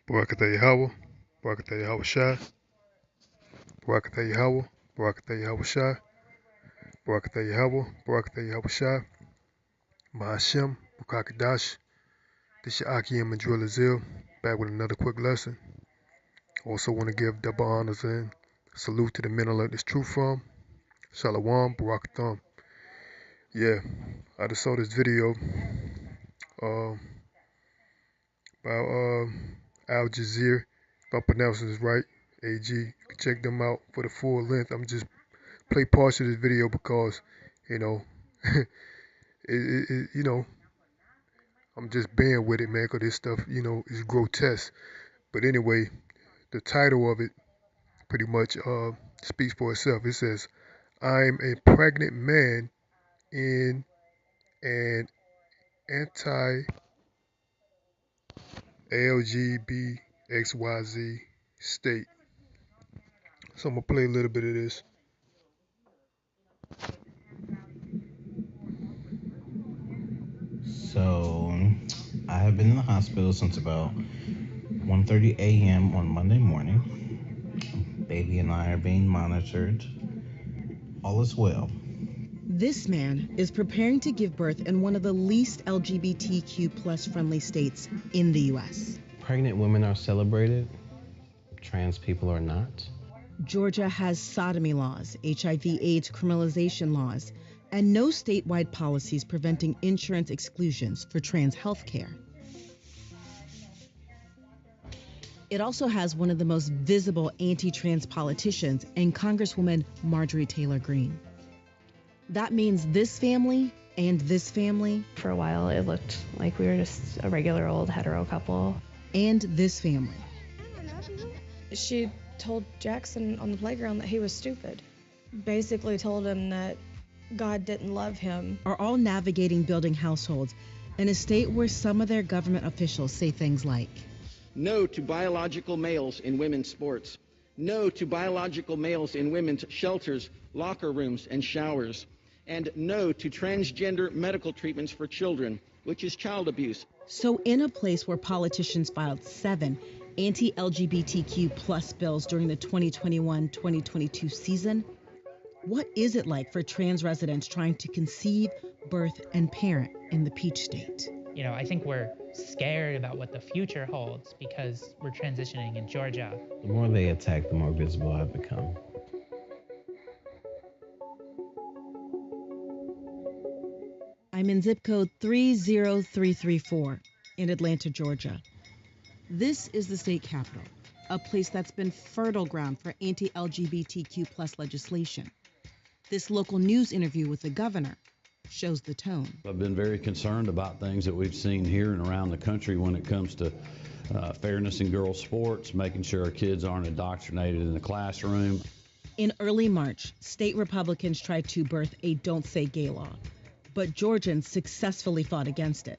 Barakatah Yahweh, Barakatah Yahweh Shai, Barakatah Yahweh, Barakatah Yahweh Shai, Barakatah Yahweh, Barakatah Yahweh Shai, Ma'ashem, Bukakadash. This is Akim and Drill Azil, back with another quick lesson. Also want to give double honors and salute to the men I learned this truth from. Shalom, Barakatham. Yeah, I just saw this video uh, about Al Jazeera. If I'm pronouncing this right, AG. You can check them out for the full length. I'm just play parts of this video because, you know, you know, I'm just bearing with it, man, because this stuff, you know, is grotesque. But anyway, the title of it pretty much speaks for itself. It says, I'm a pregnant man in an anti-LGBTXYZ state. So I'm going to play a little bit of this. So I have been in the hospital since about 1:30 a.m. on Monday morning. Baby and I are being monitored. All is well. This man is preparing to give birth in one of the least LGBTQ plus friendly states in the U.S. Pregnant women are celebrated. Trans people are not. Georgia has sodomy laws, HIV/AIDS criminalization laws, and no statewide policies preventing insurance exclusions for trans health care. It also has one of the most visible anti-trans politicians in Congresswoman Marjorie Taylor Greene. That means this family and this family. For a while, it looked like we were just a regular old hetero couple. And this family. She told Jackson on the playground that he was stupid. Basically told him that God didn't love him. Are all navigating building households in a state where some of their government officials say things like, no to biological males in women's sports. No to biological males in women's shelters, locker rooms, and showers. And no to transgender medical treatments for children, which is child abuse. So in a place where politicians filed 7 anti-LGBTQ plus bills during the 2021-2022 season, what is it like for trans residents trying to conceive, birth, and parent in the Peach State? You know, I think we're scared about what the future holds because we're transitioning in Georgia. The more they attack, the more visible I've become. I'm in zip code 30334 in Atlanta, Georgia. This is the state capitol, a place that's been fertile ground for anti-LGBTQ plus legislation. This local news interview with the governor shows the tone. I've been very concerned about things that we've seen here and around the country when it comes to fairness in girls' sports, making sure our kids aren't indoctrinated in the classroom. In early March, state Republicans tried to birth a Don't Say Gay law, but Georgians successfully fought against it.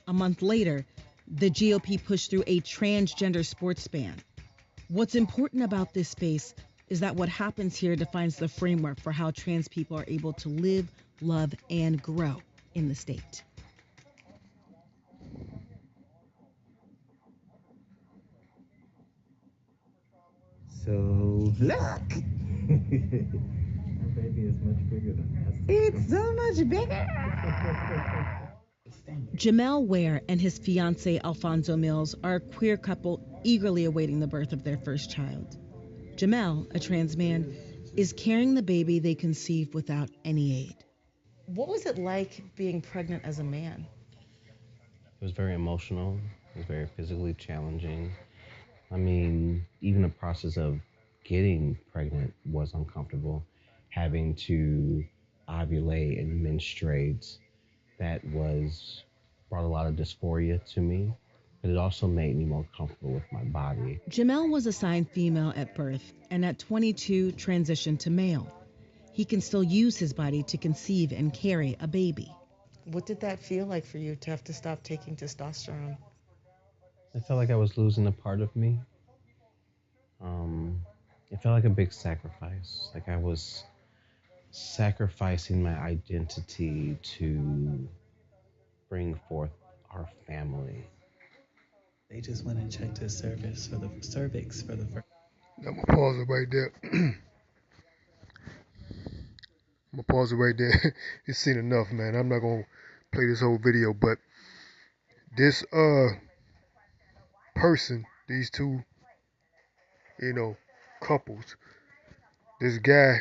A month later, the GOP pushed through a transgender sports ban. What's important about this space is that what happens here defines the framework for how trans people are able to live, love, and grow in the state. So, look! My baby is much bigger than us. It's so much bigger! Jamel Ware and his fiancé Alfonso Mills are a queer couple eagerly awaiting the birth of their first child. Jamel, a trans man, is carrying the baby they conceived without any aid. What was it like being pregnant as a man? It was very emotional. It was very physically challenging. I mean, even the process of getting pregnant was uncomfortable. Having to ovulate and menstruate, that brought a lot of dysphoria to me, but it also made me more comfortable with my body. Jamel was assigned female at birth and at 22 transitioned to male. He can still use his body to conceive and carry a baby. What did that feel like for you to have to stop taking testosterone? I felt like I was losing a part of me. It felt like a big sacrifice. Like I was sacrificing my identity to bring forth our family. They just went and checked his cervix for the first. I'm gonna pause it right there. I'm gonna pause it right there. You've seen enough, man. I'm not gonna play this whole video, but this person, these two, couples, this guy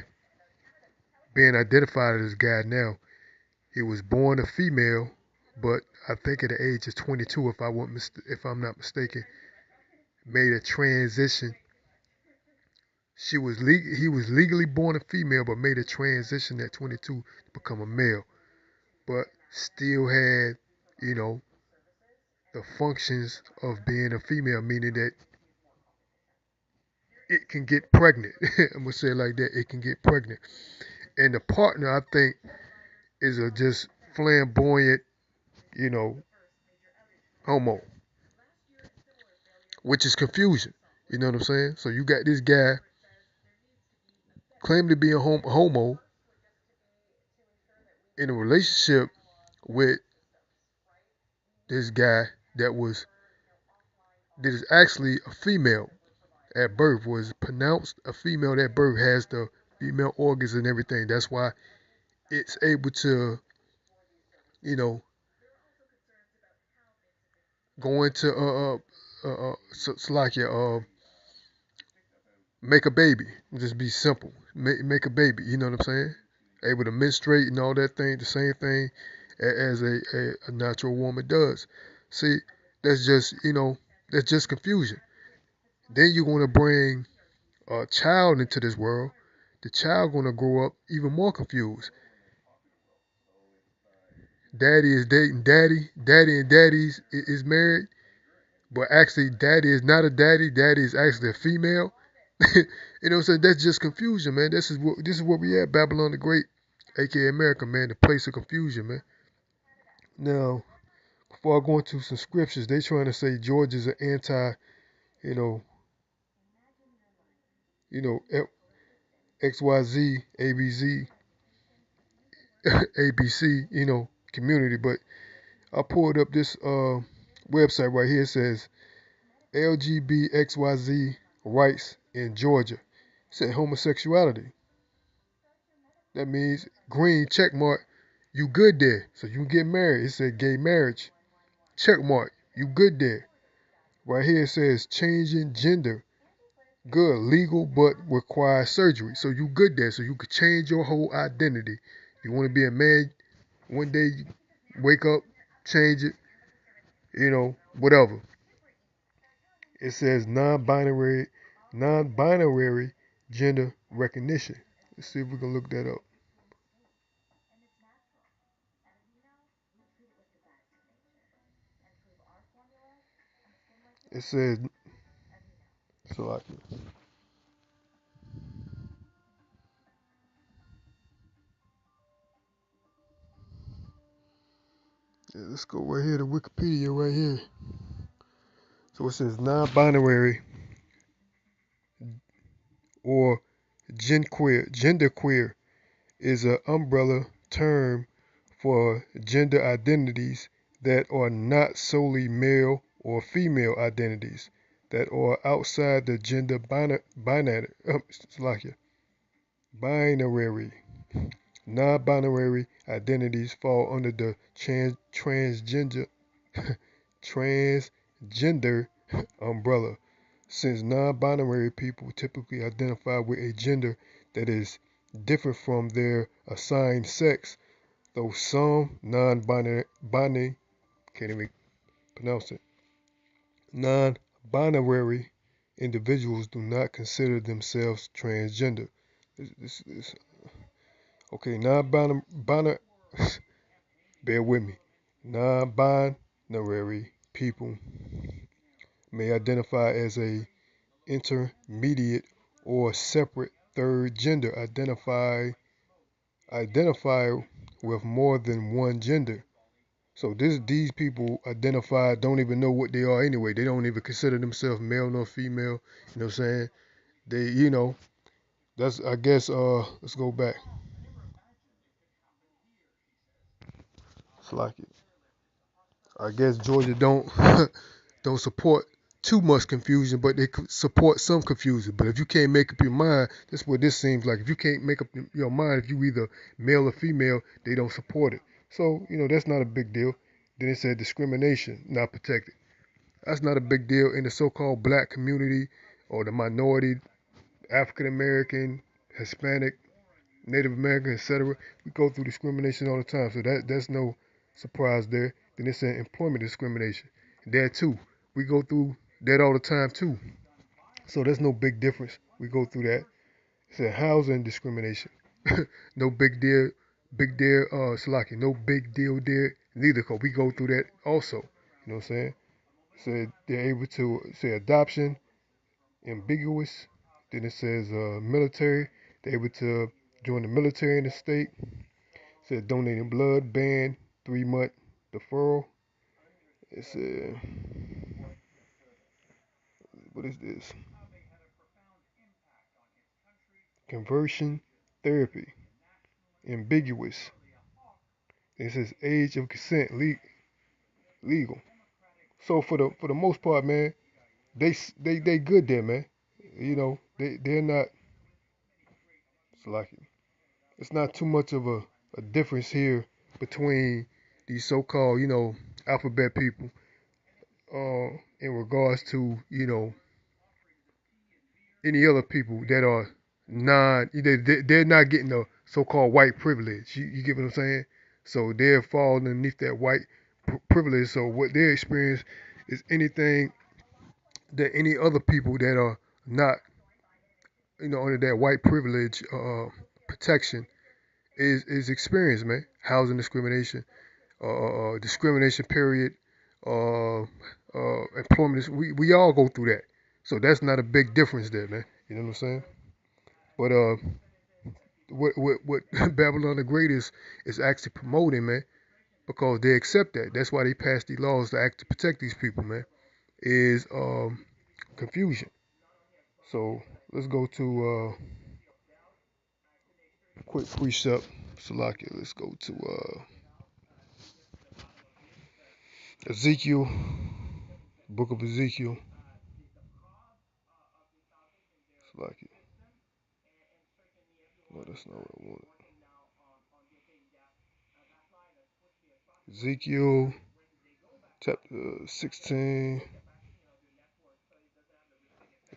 being identified as guy now, he was born a female, but I think at the age of 22, if I'm not mistaken, made a transition. He was legally born a female, but made a transition at 22 to become a male, but still had, you know, the functions of being a female, meaning that it can get pregnant. I'm gonna say it like that. It can get pregnant, and the partner, I think, is a just flamboyant, you know, homo, which is confusion. You know what I'm saying? So you got this guy claiming to be a homo in a relationship with this guy that is actually a female at birth, was pronounced a female at birth, has the female organs and everything. That's why it's able to, you know, go into make a baby. Just be simple. Make a baby. You know what I'm saying? Able to menstruate and all that thing. The same thing as a natural woman does. See, that's just that's just confusion. Then you're going to bring a child into this world. The child going to grow up even more confused. Daddy is dating daddy. Daddy and daddy's is married, but actually daddy is not a daddy. Daddy is actually a female. You know what I'm saying? That's just confusion, man. This is what we at, Babylon the Great, aka America, man, the place of confusion, man. Now, before I go into some scriptures, they trying to say Georgia's an anti, you know, you know, XYZ, ABZ, ABC, community. But I pulled up this website right here. It says LGBTXYZ rights in Georgia. It said homosexuality. That means green check mark, you good there. So you can get married. It said gay marriage. Check mark, you good there. Right here it says changing gender. Good, legal, but requires surgery. So you good there. So you could change your whole identity. You want to be a man, one day you wake up, change it, whatever. It says non-binary gender recognition. Let's see if we can look that up. It says let's go right here to Wikipedia right here. So it says non-binary or genderqueer is an umbrella term for gender identities that are not solely male or female identities that are outside the gender binary. Non-binary identities fall under the transgender umbrella, since non-binary people typically identify with a gender that is different from their assigned sex, though some non-binary can't even pronounce it. Non-binary individuals do not consider themselves transgender. Okay, non-binary, bear with me. Non-binary people may identify as a intermediate or separate third gender, identify with more than one gender. So these people identify, don't even know what they are anyway. They don't even consider themselves male nor female. You know what I'm saying? They, that's, I guess, let's go back. It's like it. I guess Georgia don't don't support too much confusion, but they support some confusion. But if you can't make up your mind, that's what this seems like. If you can't make up your mind, if you either male or female, they don't support it. So, that's not a big deal. Then it said discrimination, not protected. That's not a big deal in the so-called black community or the minority, African American, Hispanic, Native American, etc. We go through discrimination all the time, so that's no surprise there. Then it said employment discrimination. There too, we go through that all the time too. So there's no big difference. We go through that. It said housing discrimination. No big deal, Salaki. No big deal there neither, because we go through that also. You know what I'm saying? Said they're able to say adoption, ambiguous. Then it says military. They're able to join the military in the state. Said donating blood, ban, 3-month deferral. It said, what is this? Conversion therapy, ambiguous. It says age of consent, legal. So for the most part, man, they good there, man. They're not. It's like it's not too much of a difference here between these so-called, alphabet people, in regards to, any other people that are they're not getting the so-called white privilege. You get what I'm saying? So they're falling underneath that white privilege. So what they experience is anything that any other people that are not, under that white privilege protection is experienced, man. Housing discrimination, discrimination period, employment. We all go through that. So that's not a big difference there, man. You know what I'm saying? But what Babylon the Great is actually promoting, man, because they accept that. That's why they passed these laws to act to protect these people, man. Is confusion. So let's go to quick precept, Salakia. Let's go to Ezekiel, book of Ezekiel. Salakia. No, that's not what I wanted. Ezekiel chapter 16.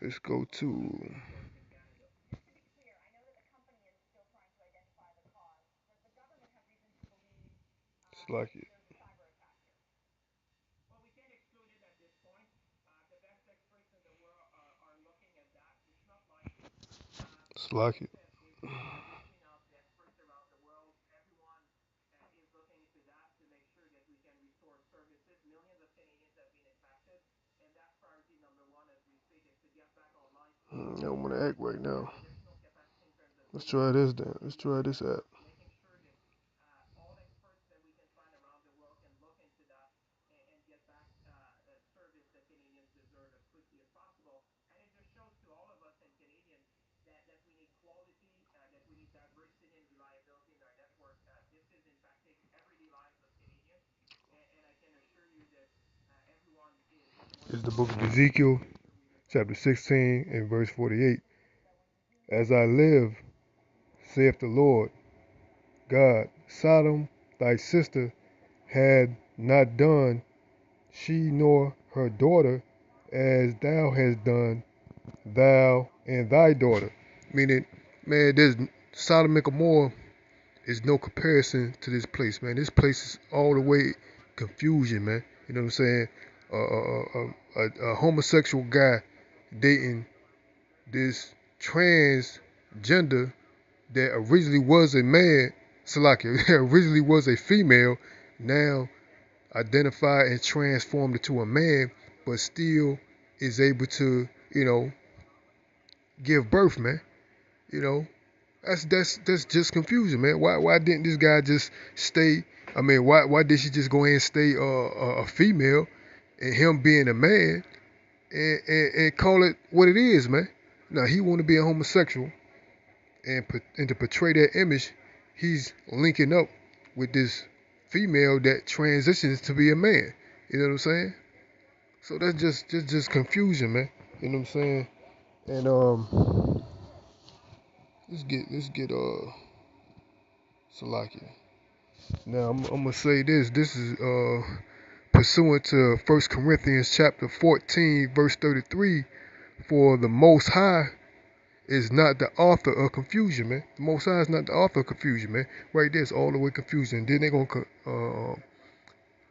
Let's go to Salakia. Salakia. I don't want to act right now. Let's try this then. Let's try this app. It's the book of Ezekiel, chapter 16 and verse 48. As I live, saith the Lord God, Sodom, thy sister, had not done, she nor her daughter, as thou hast done, thou and thy daughter. Meaning, man, there's Sodom and Gomorrah is no comparison to this place, man. This place is all the way confusion, man. You know what I'm saying? A homosexual guy dating this transgender that originally was a man, Salakia, originally was a female, now identified and transformed into a man, but still is able to, give birth, man. You know, that's just confusion, man. Why didn't this guy just stay? I mean, why did she just go ahead and stay a female, and him being a man, and call it what it is, man? Now he want to be a homosexual, and to portray that image, he's linking up with this female that transitions to be a man. You know what I'm saying? So that's just confusion, man. You know what I'm saying? And let's get Salakia. Now I'm gonna say this. This is pursuant to 1 Corinthians chapter 14, verse 33. For the Most High is not the author of confusion, man. The Most High is not the author of confusion, man. Right there, it's all the way confusion. Then they're gonna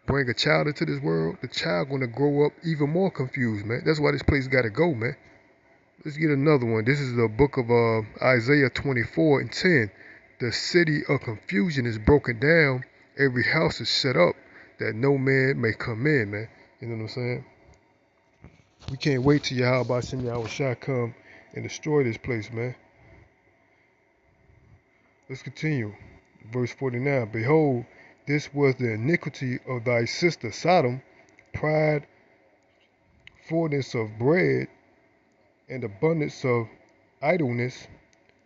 bring a child into this world. The child gonna grow up even more confused, man. That's why this place gotta go, man. Let's get another one. This is the book of Isaiah 24 and 10. The city of confusion is broken down. Every house is set up that no man may come in, man. You know what I'm saying? We can't wait till Yahweh Shem Yahweh Shai come and destroy this place, man. Let's continue. Verse 49. Behold, this was the iniquity of thy sister Sodom, pride, fullness of bread, and abundance of idleness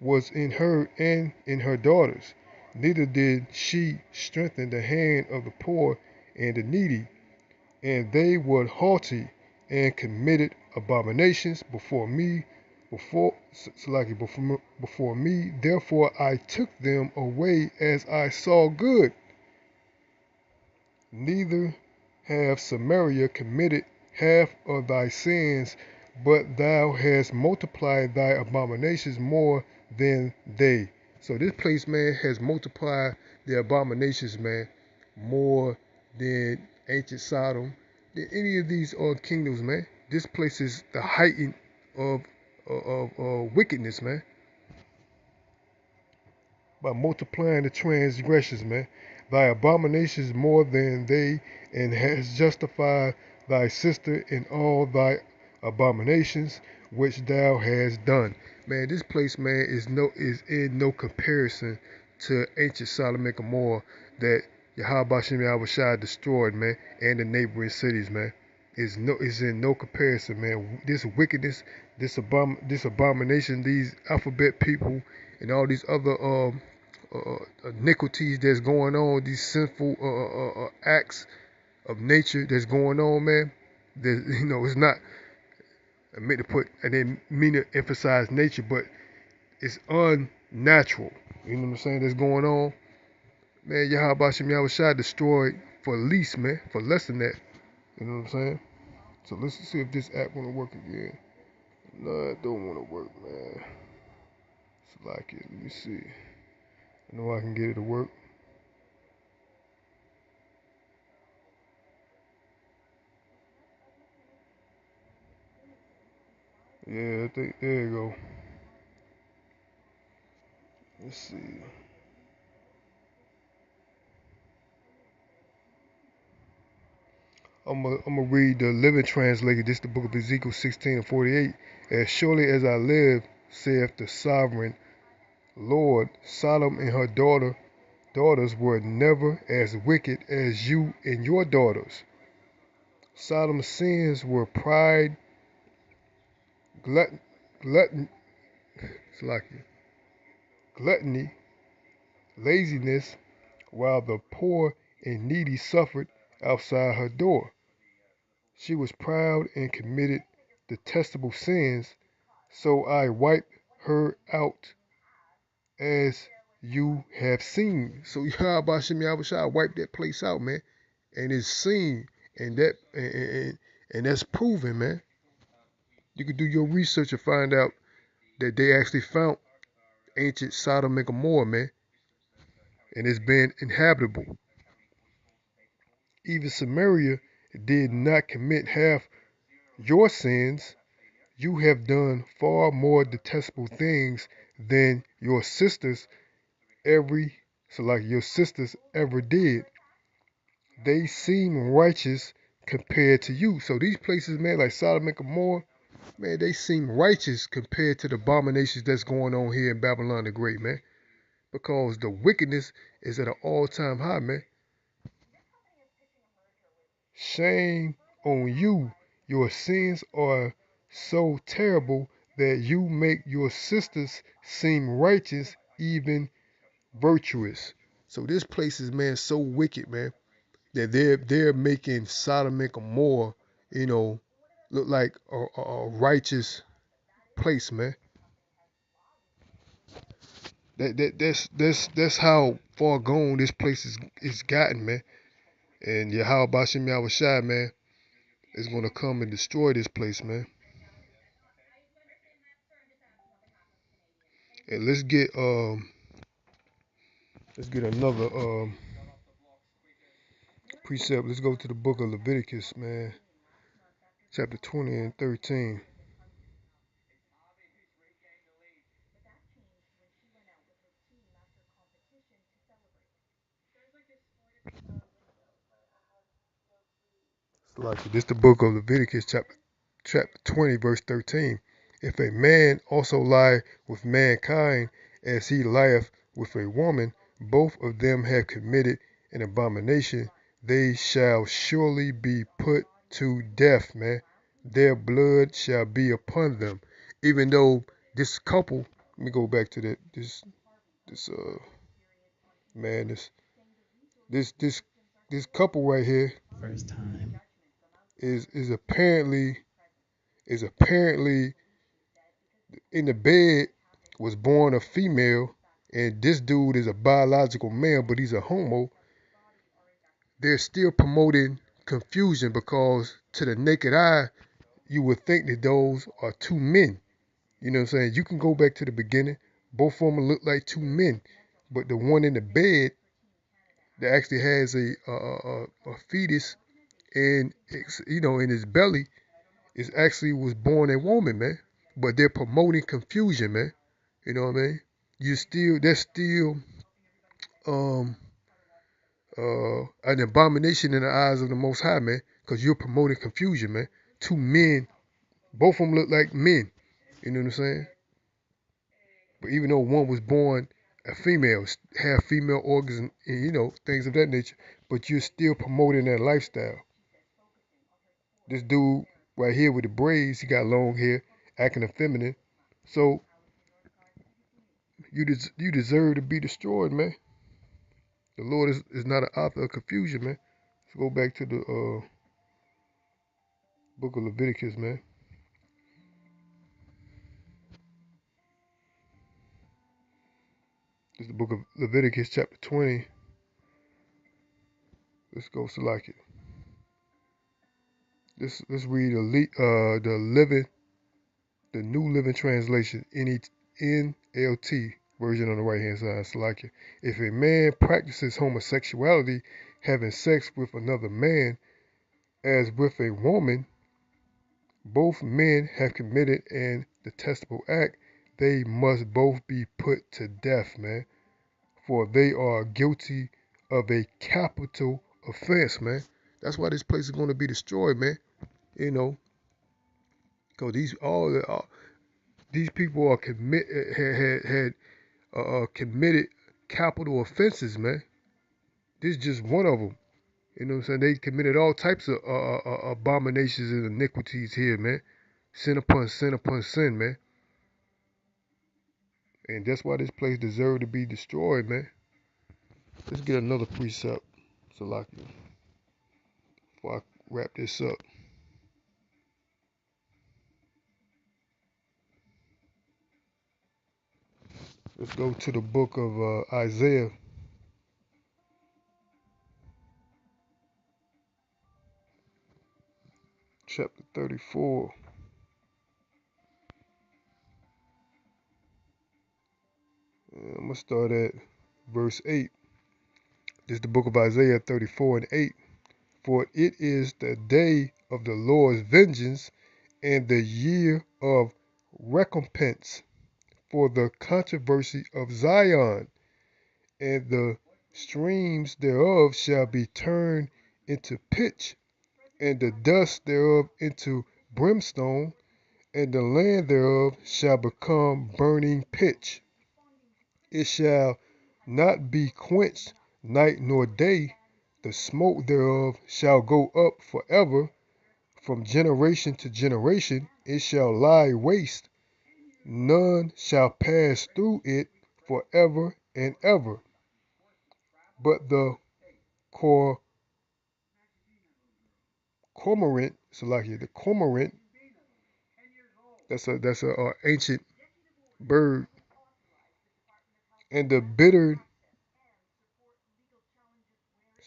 was in her and in her daughters. Neither did she strengthen the hand of the poor and the needy, and they were haughty and committed abominations before me, before me. Therefore I took them away as I saw good. Neither have Samaria committed half of thy sins, but thou hast multiplied thy abominations more than they. So this place, man, has multiplied the abominations, man, more than ancient Sodom, than any of these kingdoms, man. This place is the height of wickedness, man, by multiplying the transgressions, man. Thy abominations more than they, and has justified thy sister in all thy abominations which thou hast done. Man, this place, man, is in no comparison to ancient Sodom and Gomorrah that Yahweh Shem Yahweh Shai destroyed, man, and the neighboring cities, man. Is in no comparison, man. This wickedness, this abomination, these alphabet people, and all these other iniquities that's going on, these sinful acts of nature that's going on, man. It's not. I meant to put, I didn't mean to emphasize nature, but it's unnatural. You know what I'm saying? That's going on, man. Yahweh Shem Yahweh Shai destroyed for least, man, for less than that. You know what I'm saying? So let's see if this app wanna work again. No, it don't wanna work, man. It's like it. Let me see. I know I can get it to work. Yeah, I think there you go. Let's see. I'm gonna read the Living Translation. This is the book of Ezekiel 16 and 48. As surely as I live, saith the sovereign Lord, Sodom and her daughters were never as wicked as you and your daughters. Sodom's sins were pride, glutton, gluttony, laziness, while the poor and needy suffered outside her door. She was proud and committed detestable sins, so I wiped her out as you have seen. So Yahweh Shem Yahweh Shai wiped that place out, man, and it's seen, and that's proven, man. You can do your research and find out that they actually found ancient Sodom and Gomorrah, man, and it's been inhabitable. Even Samaria did not commit half your sins. You have done far more detestable things than your sisters your sisters ever did. They seem righteous compared to you. So these places, man, like Sodom and Gomorrah, man, they seem righteous compared to the abominations that's going on here in Babylon the Great, man. Because the wickedness is at an all-time high, man. Shame on you. Your sins are so terrible that you make your sisters seem righteous, even virtuous. So this place is, man, so wicked, man, that they're making Sodom and Gomorrah, you know, look like a righteous place, man. That's how far gone this place is gotten, man. And Yahweh Bashim Yahweh Shai, man, is gonna come and destroy this place, man. And let's get another precept. Let's go to the book of Leviticus, man, chapter 20 and 13. Like this, the book of Leviticus, chapter 20, verse 13. If a man also lie with mankind as he lieth with a woman, both of them have committed an abomination. They shall surely be put to death, man. Their blood shall be upon them. Even though this couple, let me go back to that. This man, this couple right here First time. is apparently in the bed was born a female, and this dude is a biological male, but he's a homo. They're still promoting confusion because to the naked eye, you would think that those are two men. You know what I'm saying? You can go back to the beginning. Both of them look like two men, but the one in the bed that actually has a fetus and in his belly is actually was born a woman, man. But they're promoting confusion, man. You know what I mean? That's still um an abomination in the eyes of the Most High, man, because you're promoting confusion, man. Two men, both of them look like men. You know what I'm saying? But even though one was born a female, have female organs and things of that nature, but you're still promoting that lifestyle. This dude right here with the braids, he got long hair, acting effeminate. So you deserve to be destroyed, man. The Lord is not an author of confusion, man. Let's go back to the book of Leviticus, man. This is the book of Leviticus, chapter 20. Let's go select it. Let's read the New Living Translation, NLT version on the right hand side. Select it. If a man practices homosexuality, having sex with another man, as with a woman, both men have committed an detestable act. They must both be put to death, man, for they are guilty of a capital offense, man. That's why this place is going to be destroyed, man. Because these people are had committed capital offenses, man. This is just one of them. You know what I'm saying? They committed all types of abominations and iniquities here, man. Sin upon sin upon sin, man. And that's why this place deserved to be destroyed, man. Let's get another precept, Salaki, before I wrap this up. Let's go to the book of Isaiah. Chapter 34. I'm going to start at verse 8. This is the book of Isaiah 34 and 8. For it is the day of the Lord's vengeance and the year of recompense for the controversy of Zion, and the streams thereof shall be turned into pitch, and the dust thereof into brimstone, and the land thereof shall become burning pitch. It shall not be quenched night nor day. The smoke thereof shall go up forever. From generation to generation it shall lie waste. None shall pass through it forever and ever. But the cormorant, Salakia, the cormorant, that's a ancient bird, and the bitter,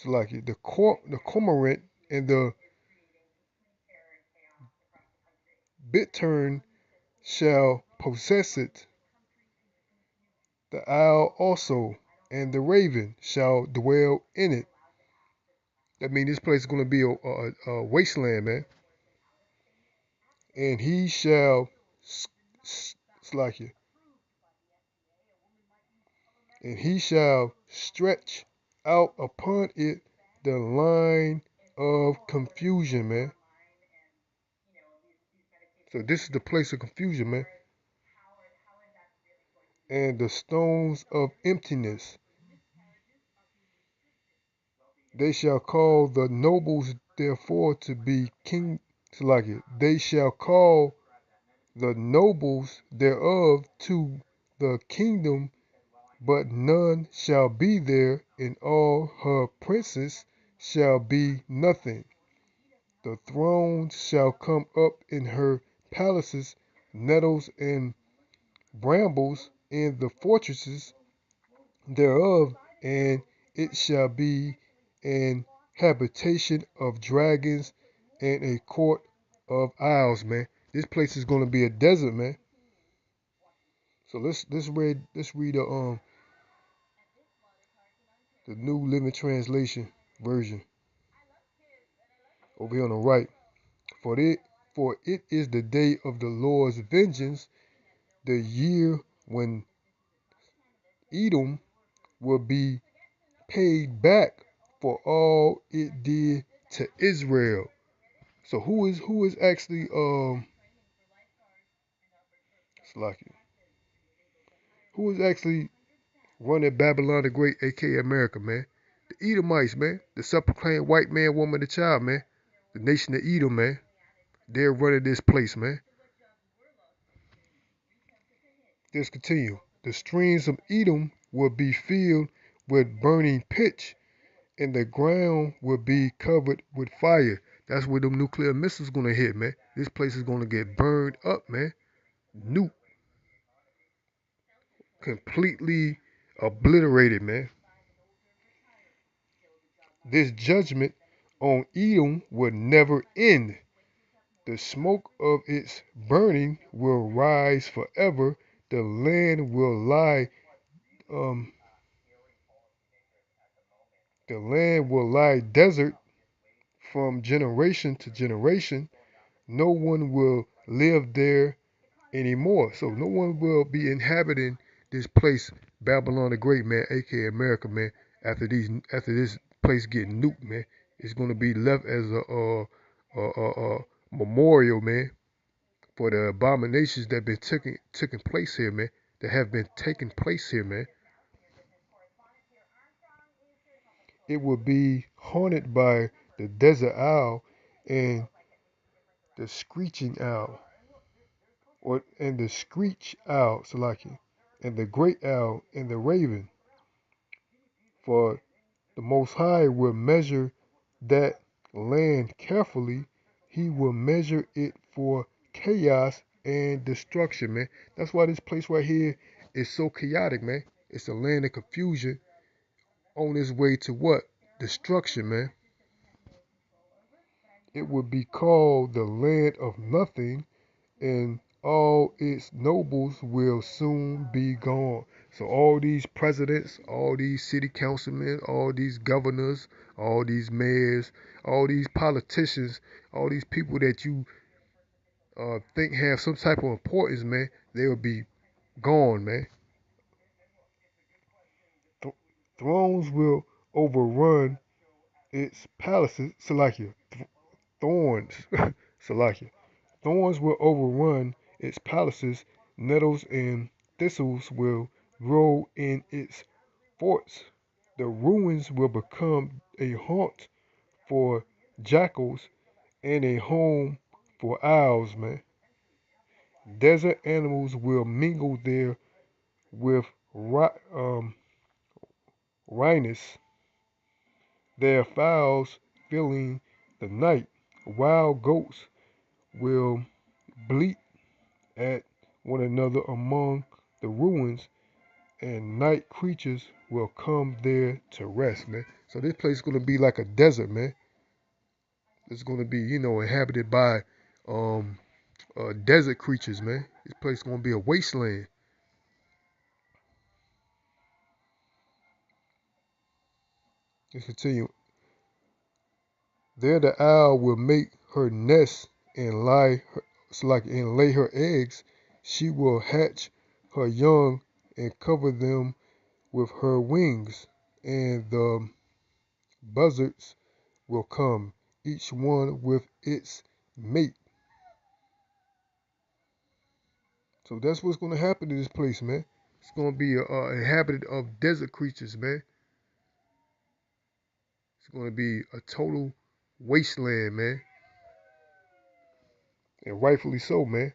Salakia, the cormorant and the bittern shall possess it. The owl also and the raven shall dwell in it. That means this place is going to be a wasteland, man. And he shall, Salakia, and he shall stretch out upon it the line of confusion, man. So this is the place of confusion, man. And the stones of emptiness. They shall call the nobles therefore to be king. Like it. They shall call the nobles thereof to the kingdom, but none shall be there, and all her princes shall be nothing. The thrones shall come up in her palaces, nettles and brambles in the fortresses thereof, and it shall be an habitation of dragons and a court of owls, man. This place is gonna be a desert, man. So let's read the New Living Translation version over here on the right. For it is the day of the Lord's vengeance, the year when Edom will be paid back for all it did to Israel. So who is actually Slacky? Who is actually running Babylon the Great, aka America, man? The Edomites, man. The self-proclaimed white man, woman, and child, man. The nation of Edom, man. They're running this place, man. Let's continue. The streams of Edom will be filled with burning pitch, and the ground will be covered with fire. That's where them nuclear missiles gonna hit, man. This place is gonna get burned up, man. Nuke, completely obliterated, man. This judgment on Edom will never end. The smoke of its burning will rise forever. The land will lie um the land will lie desert from generation to generation. No one will live there anymore. So no one will be inhabiting this place, Babylon the Great, man, aka America, man. After this place getting nuked, man, it's gonna be left as a memorial, man, for the abominations that been taking place here, man. That have been taking place here, man. It will be haunted by the desert owl and the screeching owl, and the screech owl, Salaki, and the great owl and the raven. For the Most High will measure that land carefully. He will measure it for chaos and destruction, man. That's why this place right here is so chaotic, man. It's a land of confusion on its way to what? Destruction, man. It would be called the land of nothing, and all its nobles will soon be gone. So all these presidents, all these city councilmen, all these governors, all these mayors, all these politicians, all these people that you think have some type of importance, man, they will be gone, man. Thrones will overrun its palaces, Salakia. Thorns, Salakia. Thorns will overrun its palaces, nettles and thistles will grow in its forts. The ruins will become a haunt for jackals and a home for owls, man. Desert animals will mingle there with rhinos, their fowls filling the night. Wild goats will bleat at one another among the ruins, and night creatures will come there to rest, man. So this place is gonna be like a desert, man. It's gonna be, inhabited by um desert creatures, man. This place is gonna be a wasteland. Let's continue. There the owl will make her nest and lay her eggs. She will hatch her young and cover them with her wings, and the buzzards will come, each one with its mate. So that's what's gonna happen to this place, man. It's gonna be inhabited of desert creatures, man. It's gonna be a total wasteland, man, and rightfully so, man.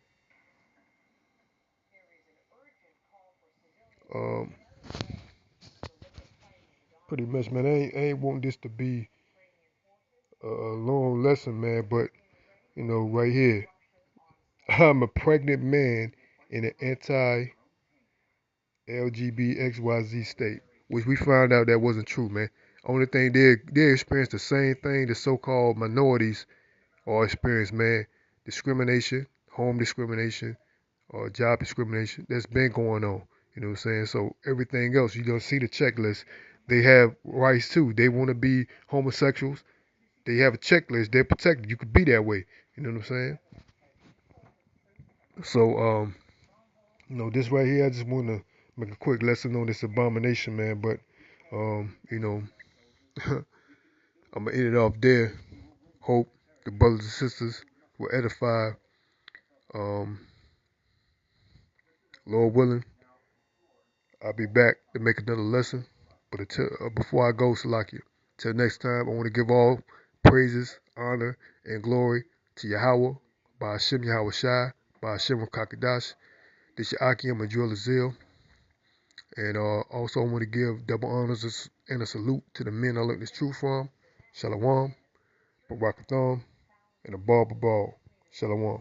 Um, Pretty much, man. I ain't want this to be a long lesson, man, but right here, I'm a pregnant man in an anti-LGBTXYZ state, which we found out that wasn't true, man. Only thing they experience the same thing the so-called minorities all experience, man. Discrimination, home discrimination, or job discrimination that's been going on. You know what I'm saying? So everything else, you don't see the checklist. They have rights too. They want to be homosexuals. They have a checklist. They're protected. You could be that way. You know what I'm saying? So, this right here, I just want to make a quick lesson on this abomination, man. But, I'm gonna end it off there. Hope the brothers and sisters will edify. Um, Lord willing, I'll be back to make another lesson. But before I go, Salakia, till next time, I want to give all praises, honor, and glory to Yahweh, by Hashem Yahweh Shai, by Hashem Kakadash, this Akim and Joel Azil. And also I want to give double honors and a salute to the men I learned this truth from. Shalom, Barakatham, and a Ball. Shalom.